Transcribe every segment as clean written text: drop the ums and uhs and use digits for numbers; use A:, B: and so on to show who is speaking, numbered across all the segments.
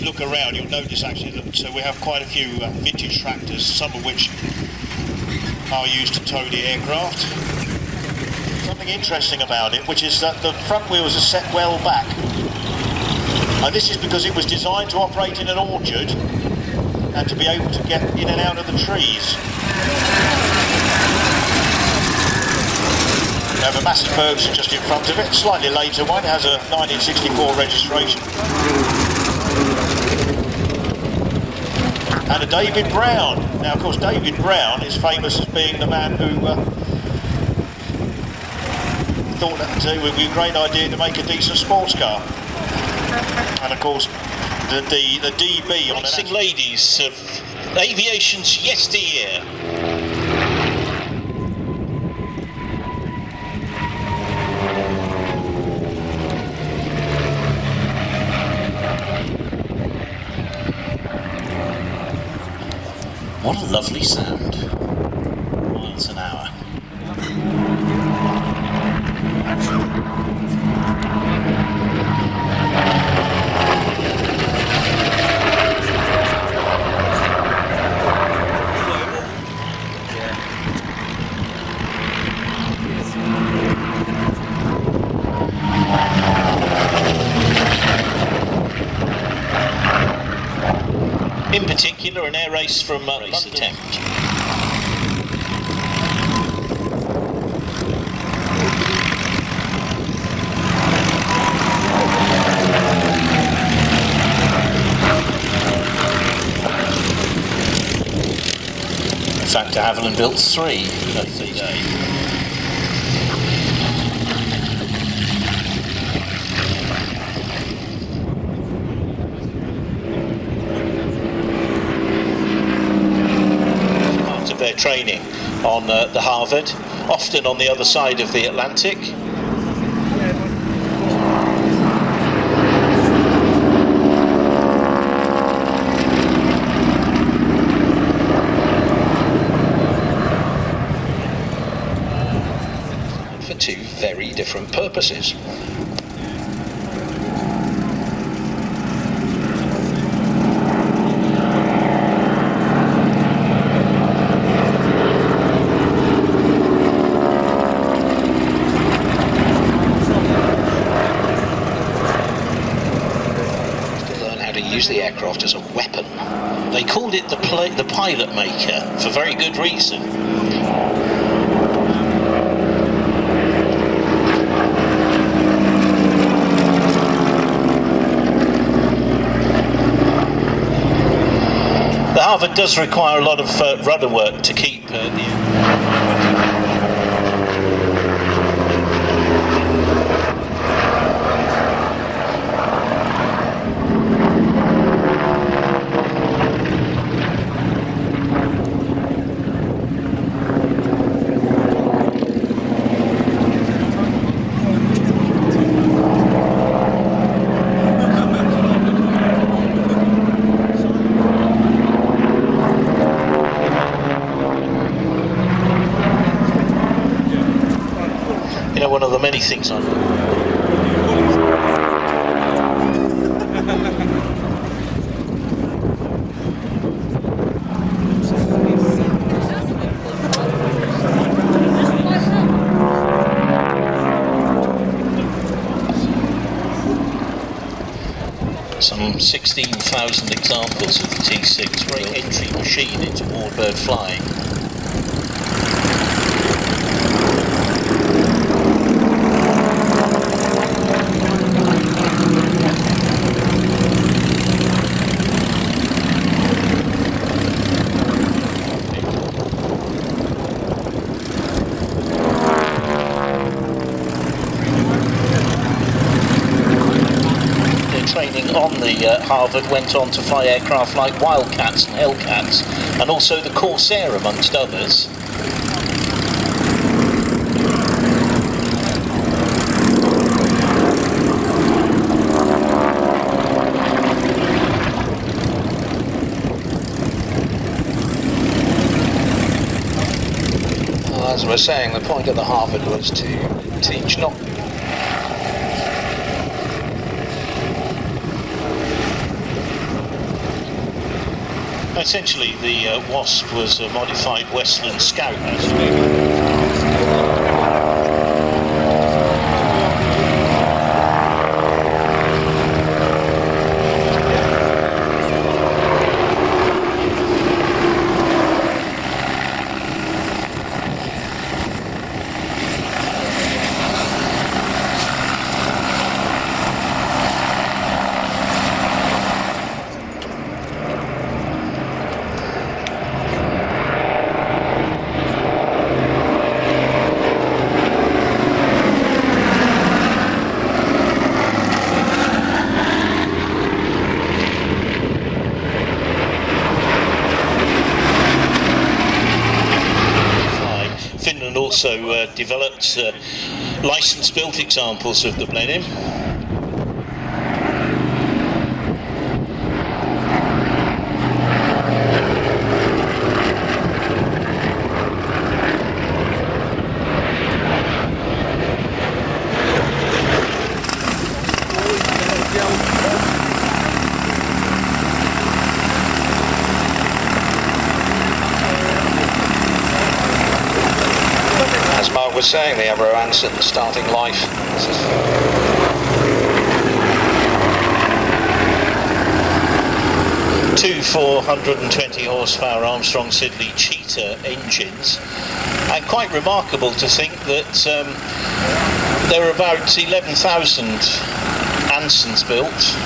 A: look around, you'll notice actually that we have quite a few vintage tractors, some of which are used to tow the aircraft. Something interesting about it, which is that the front wheels are set well back. And this is because it was designed to operate in an orchard and to be able to get in and out of the trees. We have a massive Ferguson just in front of it, slightly later one, it has a 1964 registration. And a David Brown. Now of course David Brown is famous as being the man who thought that it would be a great idea to make a decent sports car. And of course the DB on
B: Racing ladies of aviation's yesteryear. What a lovely sound. Miles an hour. In particular, an air race from race attempt. In fact, de Havilland built 3 today. Their training on the Harvard, often on the other side of the Atlantic. For 2 very different purposes. Use the aircraft as a weapon. They called it the pilot maker for very good reason. The Harvard does require a lot of rudder work to keep one of the many things I know. Some 16,000 examples of the T6 great entry machine into warbird flying. Training on the Harvard went on to fly aircraft like Wildcats and Hellcats, and also the Corsair amongst others. Well, as I was saying, the point of the Harvard was to teach not Essentially, the Wasp was a modified Westland Scout. Finland also developed license-built examples of the Blenheim.
C: As Mark was saying, the Avro Anson starting life.
B: Two 420 horsepower Armstrong Siddeley Cheetah engines, and quite remarkable to think that there are about 11,000 Ansons built.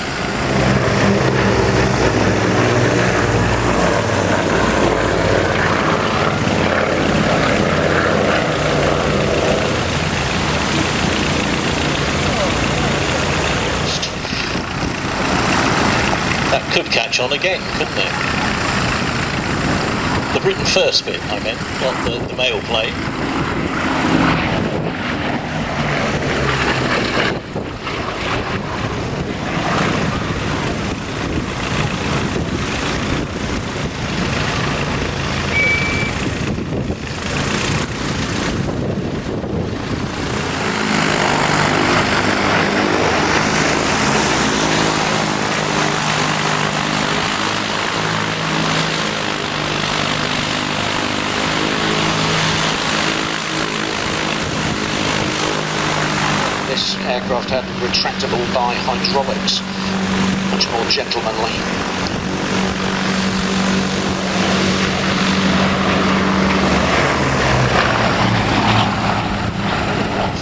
B: That could catch on again, couldn't it? The Britain First bit, I meant, not the mail plane.
C: This aircraft had retractable bi-hydraulics, much more gentlemanly.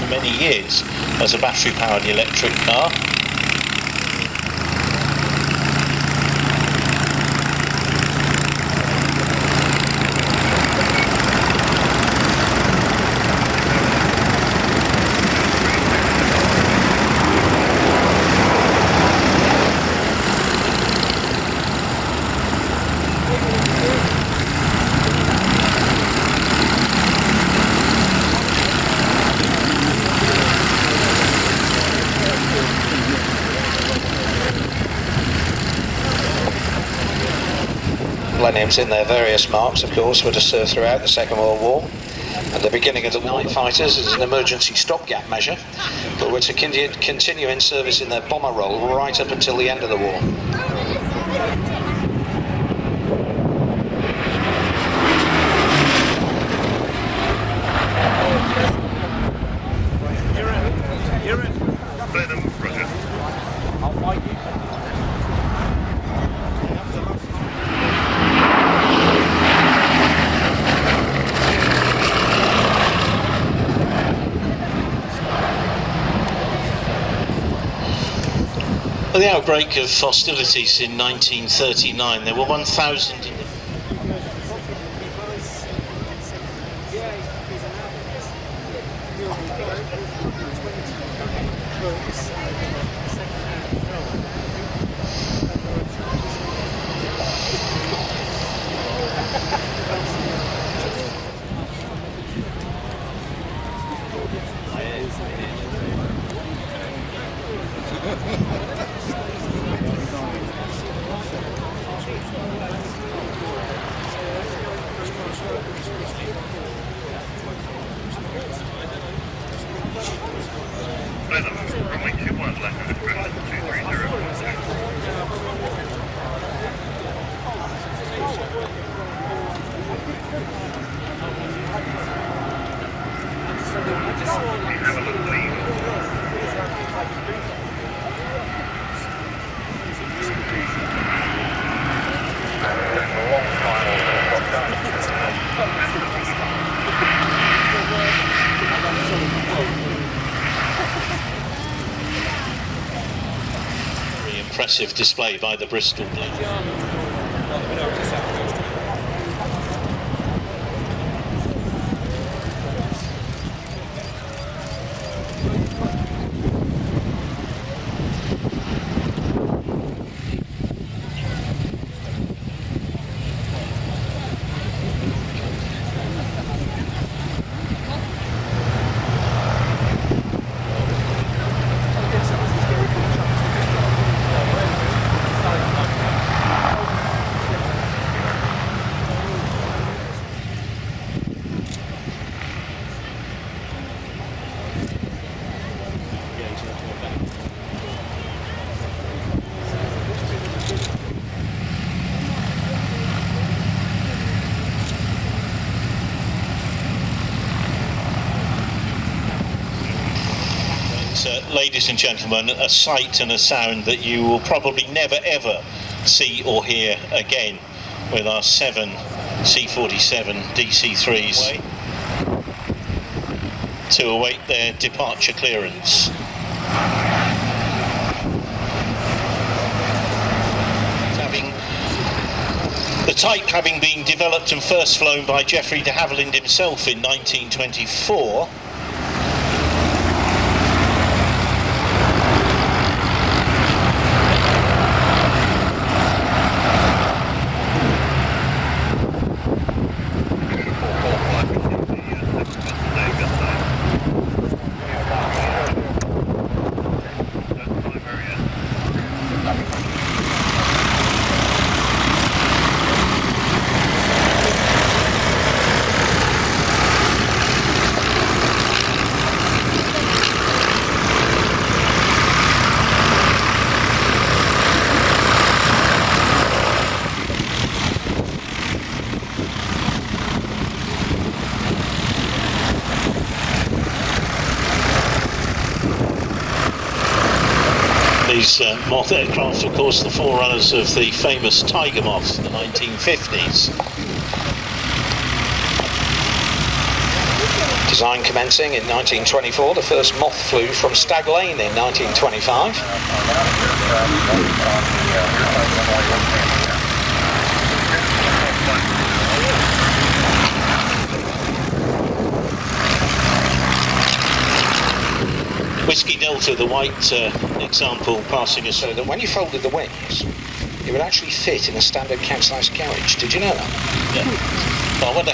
B: For many years as a battery-powered electric car.
C: Blenheims in their various marks, of course, were to serve throughout the Second World War. At the beginning of the night fighters as an emergency stopgap measure, but were to continue in service in their bomber role right up until the end of the war.
B: At the outbreak of hostilities in 1939, there were 1,000. Very impressive display by the Bristol Blue. Ladies and gentlemen, a sight and a sound that you will probably never ever see or hear again with our 7 C-47 DC-3s to await their departure clearance. The type having been developed and first flown by Geoffrey de Havilland himself in 1924, these Moth aircraft, of course, the forerunners of the famous Tiger Moths in the 1950s.
C: Design commencing in 1924, the first Moth flew from Stag Lane in 1925.
B: Whiskey Delta, the white example, passing us.
C: So that when you folded the wings, it would actually fit in a standard cat-sized carriage. Did you know that?
B: Yeah. Well, I wonder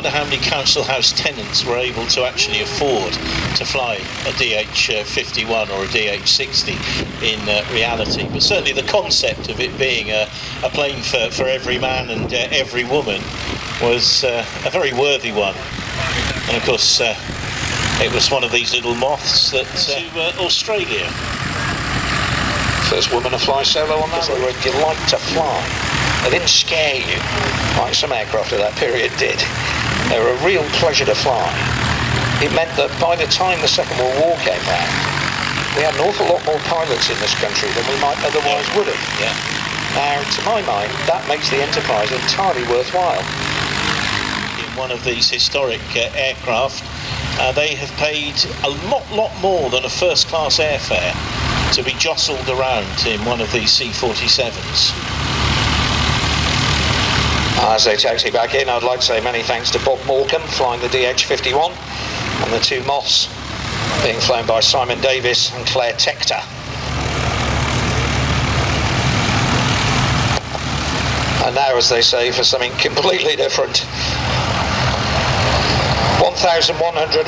B: how many council house tenants were able to actually afford to fly a DH-51 or a DH-60 in reality. But certainly the concept of it being a plane for every man and every woman was a very worthy one. And of course, it was one of these little moths that to Australia.
C: First woman to fly solo on that. They were a delight to fly. They didn't scare you like some aircraft of that period did. They were a real pleasure to fly. It meant that by the time the Second World War came round, we had an awful lot more pilots in this country than we might otherwise would have.
B: Yeah.
C: Now, to my mind, that makes the enterprise entirely worthwhile.
B: In one of these historic aircraft, they have paid a lot more than a first-class airfare to be jostled around in one of these C-47s.
C: As they taxi back in, I'd like to say many thanks to Bob Morecambe flying the DH-51 and the two Moths being flown by Simon Davis and Claire Tector. And now, as they say, for something completely different. 1,200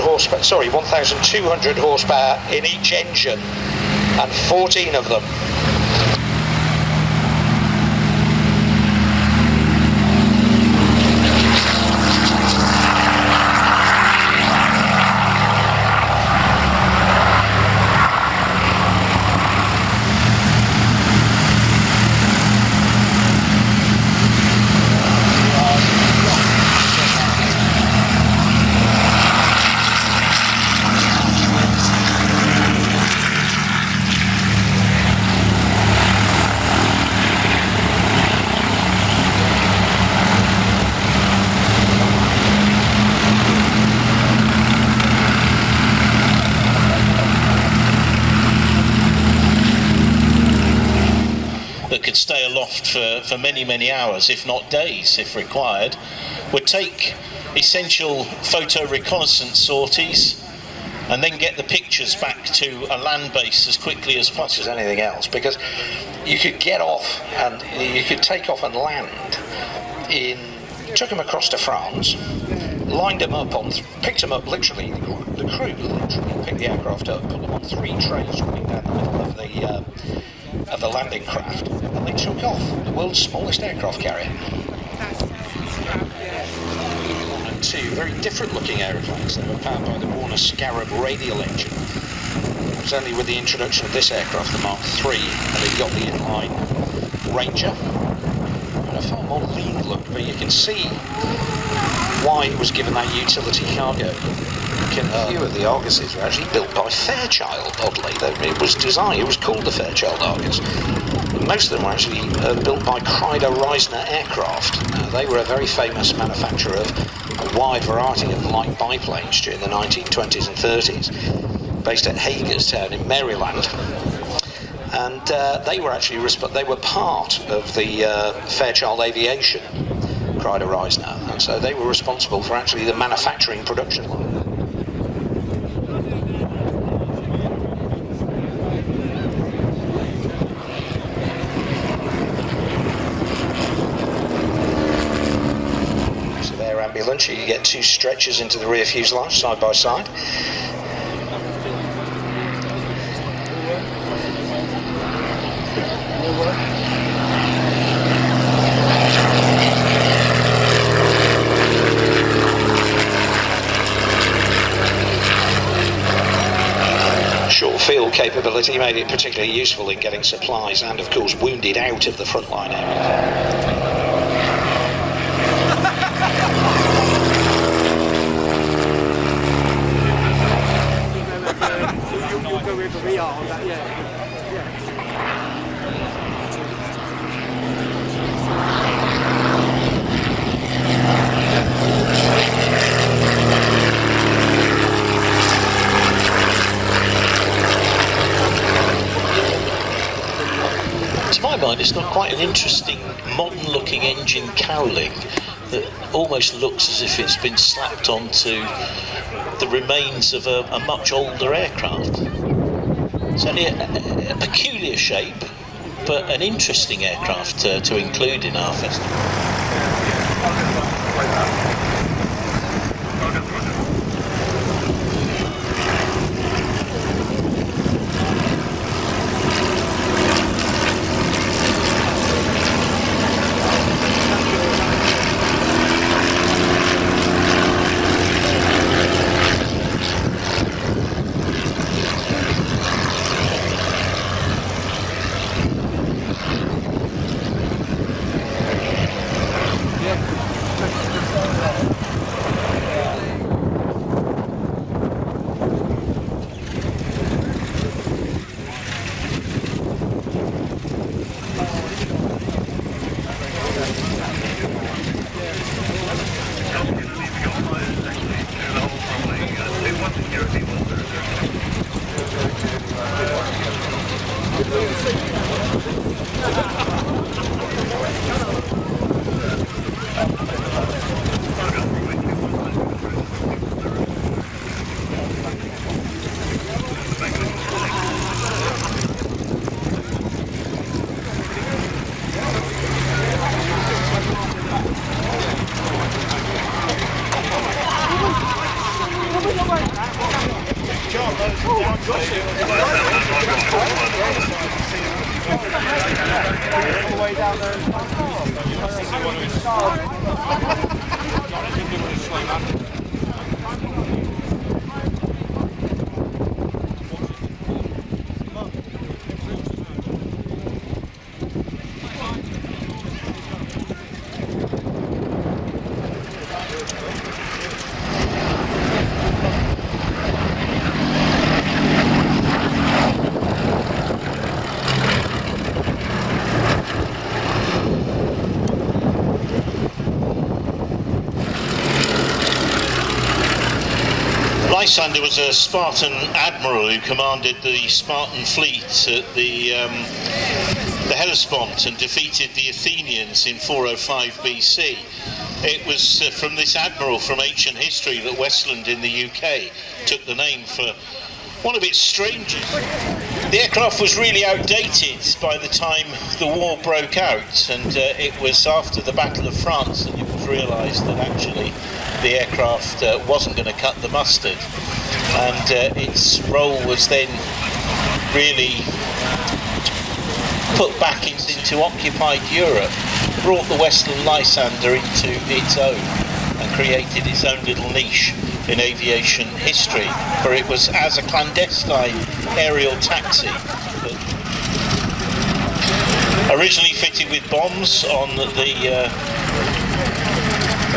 C: horsepower in each engine, and 14 of them.
B: for many, many hours, if not days, if required, would take essential photo reconnaissance sorties and then get the pictures back to a land base as quickly as possible.
C: As anything else, because you could get off and you could take off and land took them across to France, lined them up picked them up literally, the crew literally picked the aircraft up, put them on 3 trays running down the middle of the landing craft, and they took off, the world's smallest aircraft carrier. And 2 very different looking aeroplanes. They were powered by the Warner Scarab radial engine. It was only with the introduction of this aircraft, the Mark III, and it got the inline Ranger. A far more lean look, but you can see why it was given that utility cargo. A few of the Arguses were actually built by Fairchild, oddly. It was called the Fairchild Argus. Most of them were actually built by Chrysler Reisner Aircraft. They were a very famous manufacturer of a wide variety of light biplanes during the 1920s and 30s, based at Hagerstown in Maryland. And they were actually part of the Fairchild Aviation, Chrysler Reisner, and so they were responsible for actually the manufacturing production line. So their ambulance, you get 2 stretchers into the rear fuselage side by side. Short field capability made it particularly useful in getting supplies and, of course, wounded out of the frontline area.
B: To my mind, it's got quite an interesting modern-looking engine cowling that almost looks as if it's been slapped onto the remains of a much older aircraft. It's only a peculiar shape, but an interesting aircraft to include in our festival. Lysander was a Spartan admiral who commanded the Spartan fleet at the the Hellespont and defeated the Athenians in 405 BC. It was from this admiral from ancient history that Westland in the UK took the name for one of its strangest. The aircraft was really outdated by the time the war broke out, and it was after the Battle of France that it was realised that actually the aircraft wasn't going to cut the mustard, and its role was then really put back into occupied Europe, brought the Westland Lysander into its own and created its own little niche in aviation history, for it was as a clandestine aerial taxi that originally fitted with bombs on the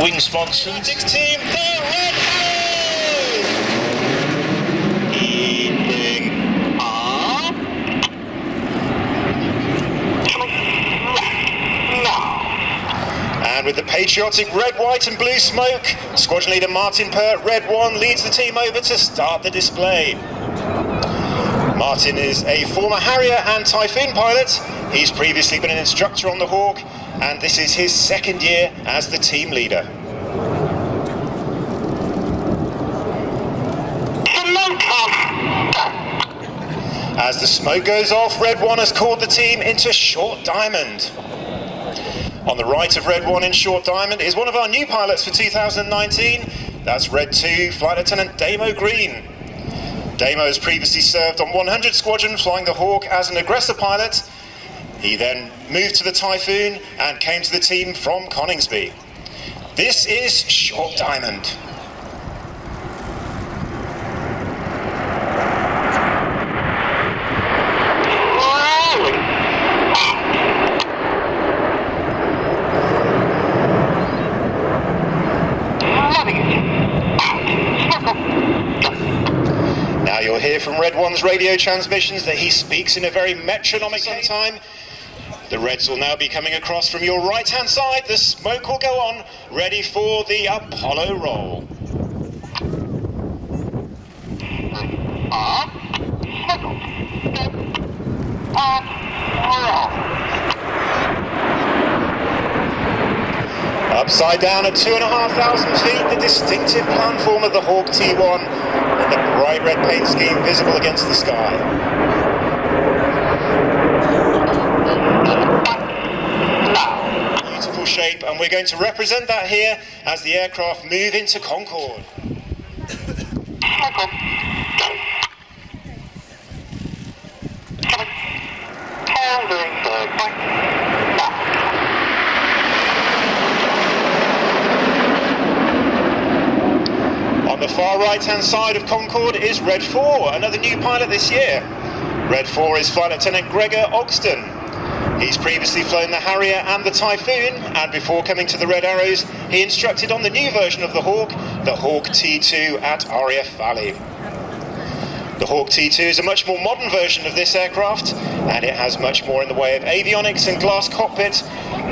B: wing sponsons.
A: Team, they're ready! And with the patriotic red, white and blue smoke, squadron leader Martin Pert, Red 1, leads the team over to start the display. Martin is a former Harrier and Typhoon pilot. He's previously been an instructor on the Hawk, and this is his second year as the team leader. As the smoke goes off, Red 1 has called the team into Short Diamond. On the right of Red 1 in Short Diamond is one of our new pilots for 2019. That's Red 2, Flight Lieutenant Damo Green. Damo has previously served on 100 Squadron flying the Hawk as an aggressor pilot. He then moved to the Typhoon and came to the team from Coningsby. This is Short Diamond. Now you'll hear from Red 1's radio transmissions that he speaks in a very metronomic time. The Reds will now be coming across from your right-hand side. The smoke will go on, ready for the Apollo roll. Upside down at 2,500 feet, the distinctive planform of the Hawk T1 and the bright red paint scheme visible against the sky. Beautiful shape, and we're going to represent that here as the aircraft move into Concorde. On the far right-hand side of Concorde is Red 4, another new pilot this year. Red 4 is Flight Lieutenant Gregor Ogston. He's previously flown the Harrier and the Typhoon, and before coming to the Red Arrows, he instructed on the new version of the Hawk T2 at RAF Valley. The Hawk T2 is a much more modern version of this aircraft, and it has much more in the way of avionics and glass cockpit,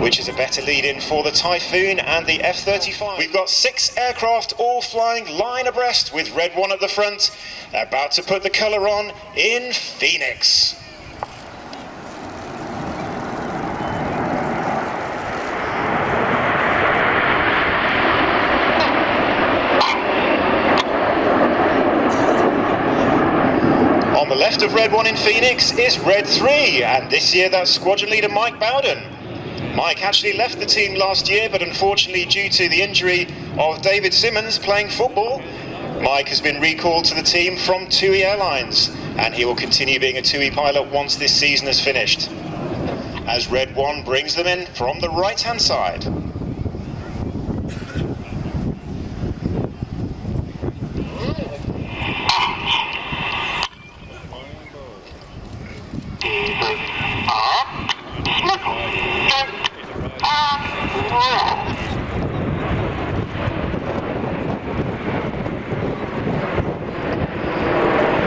A: which is a better lead-in for the Typhoon and the F-35. We've got 6 aircraft all flying line abreast with Red 1 at the front. They're about to put the colour on in Phoenix. On the left of Red 1 in Phoenix is Red 3, and this year that's squadron leader Mike Bowden. Mike actually left the team last year, but unfortunately due to the injury of David Simmons playing football, Mike has been recalled to the team from TUI Airlines, and he will continue being a TUI pilot once this season is finished, as Red 1 brings them in from the right-hand side.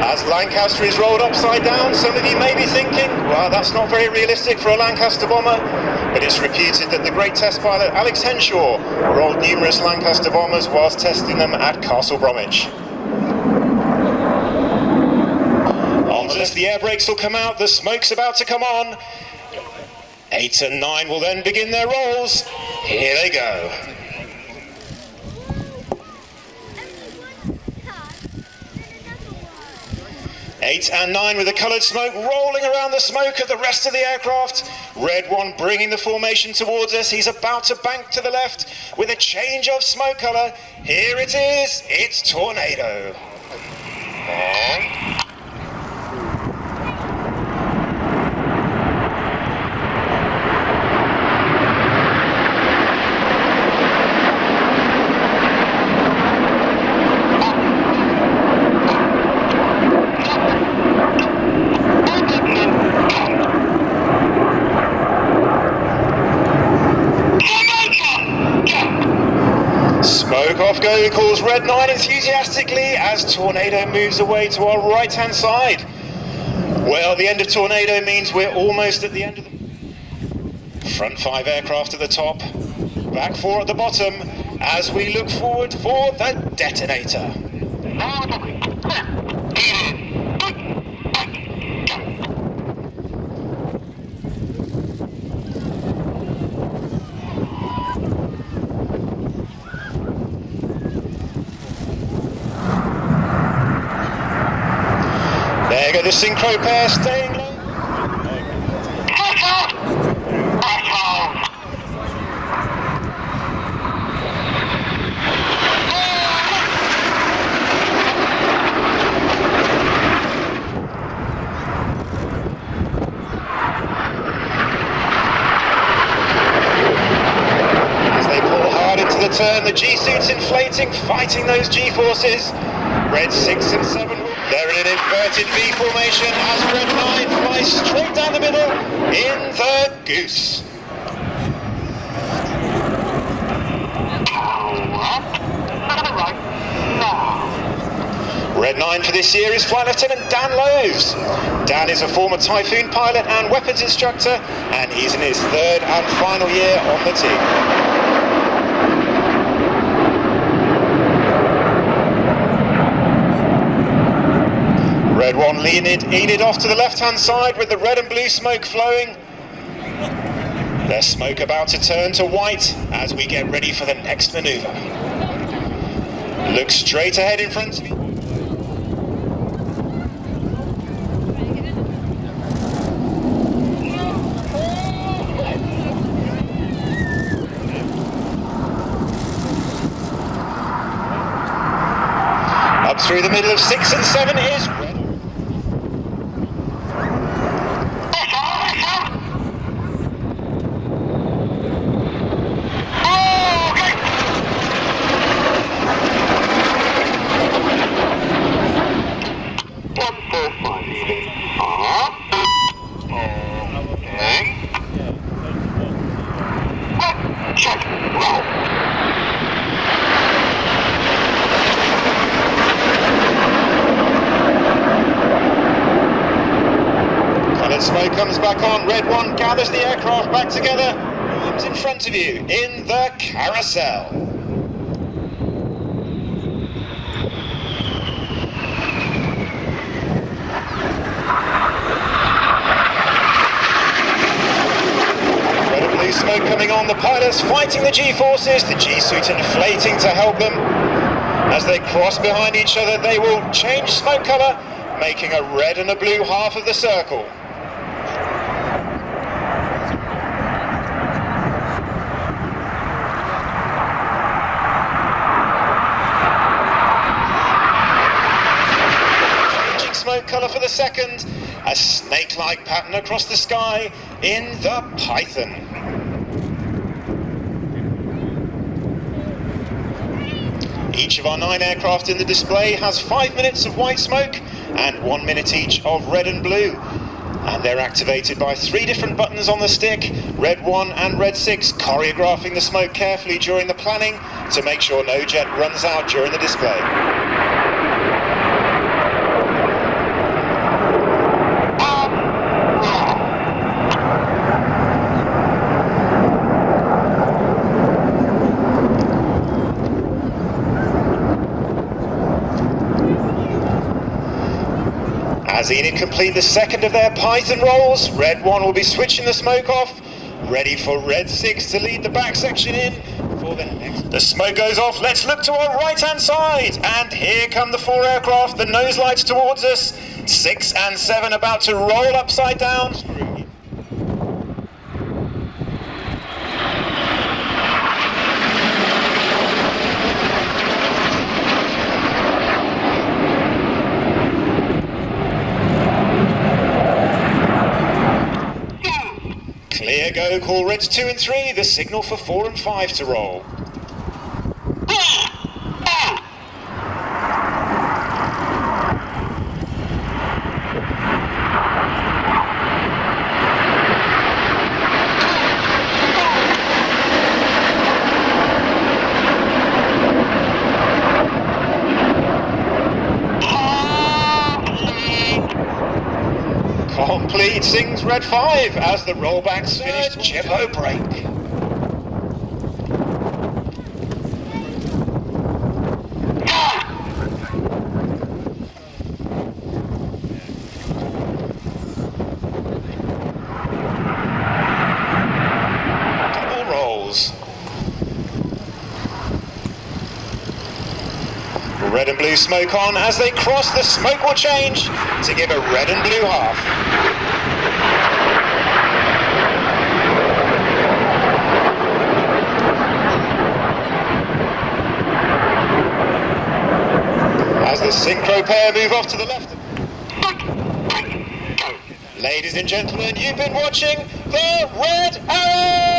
A: As Lancaster is rolled upside down, some of you may be thinking, well, that's not very realistic for a Lancaster bomber, but it's reputed that the great test pilot Alex Henshaw rolled numerous Lancaster bombers whilst testing them at Castle Bromwich. As the air brakes will come out, the smoke's about to come on.
D: 8 and 9 will then begin their rolls. Here they go. 8 and 9 with the coloured smoke rolling around the smoke of the rest of the aircraft. Red 1 bringing the formation towards us. He's about to bank to the left with a change of smoke colour. Here it is. It's Tornado. Smoke off go, calls Red 9 enthusiastically as Tornado moves away to our right hand side. Well, the end of Tornado means we're almost at the end of the front 5 aircraft at the top, back 4 at the bottom, as we look forward for the detonator. There you go, the synchro pair staying low. As they pull hard into the turn, the G-suit's inflating, fighting those G-forces. Red 6 and 7. They're in an inverted V formation as Red 9 flies straight down the middle in the goose. Red 9 for this year is Flight Lieutenant Dan Lowe's. Dan is a former Typhoon pilot and weapons instructor, and he's in his 3rd and final year on the team. Red 1 Enid off to the left-hand side with the red and blue smoke flowing. There's smoke about to turn to white as we get ready for the next manoeuvre. Look straight ahead in front of you. Up through the middle of 6 and 7 is Red. Smoke comes back on. Red 1 gathers the aircraft back together. It's in front of you in the carousel. Red and blue smoke coming on. The pilots fighting the G-forces. The G-suit inflating to help them. As they cross behind each other, they will change smoke colour, making a red and a blue half of the circle. Smoke colour for the second, a snake-like pattern across the sky in the Python. Each of our 9 aircraft in the display has 5 minutes of white smoke and 1 minute each of red and blue. And they're activated by 3 different buttons on the stick, Red 1 and Red 6 choreographing the smoke carefully during the planning to make sure no jet runs out during the display. As Enid complete the second of their Python rolls, Red 1 will be switching the smoke off ready for Red 6 to lead the back section in for the next. The smoke goes off. Let's look to our right-hand side. And here come the 4 aircraft. The nose lights towards us. 6 and 7 about to roll upside down. Clear go, call Reds 2 and 3, the signal for 4 and 5 to roll. Complete, sings Red 5 as the rollbacks finish. Chepo break. Double rolls. Red and blue smoke on. As they cross, the smoke will change to give a red and blue half. As the synchro pair move off to the left. Ladies and gentlemen, you've been watching the Red Arrow!